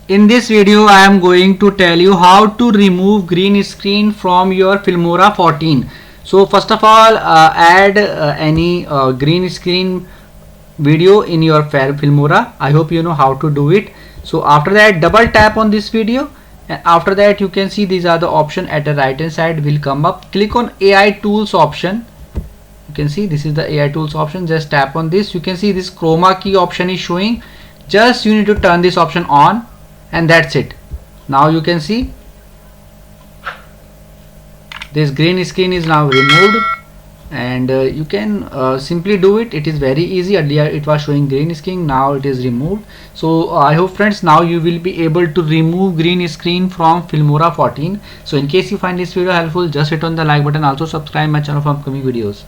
In this video I am going to tell you how to remove green screen from your Filmora 14. So first of all, add any green screen video in your Filmora. I hope you know how to do it. So after that, double tap on this video, and after that you can see these are the option at the right hand side will come up. Click on AI tools option. You can see this is the AI tools option. Just tap on this. You can see this chroma key option is showing. Just you need to turn this option on, and that's it. Now you can see this green screen is now removed, and you can simply do it. It is very easy. Earlier it was showing green screen, now it is removed. So I hope friends, now you will be able to remove green screen from Filmora 14. So in case you find this video helpful, just hit on the like button. Also subscribe my channel for upcoming videos.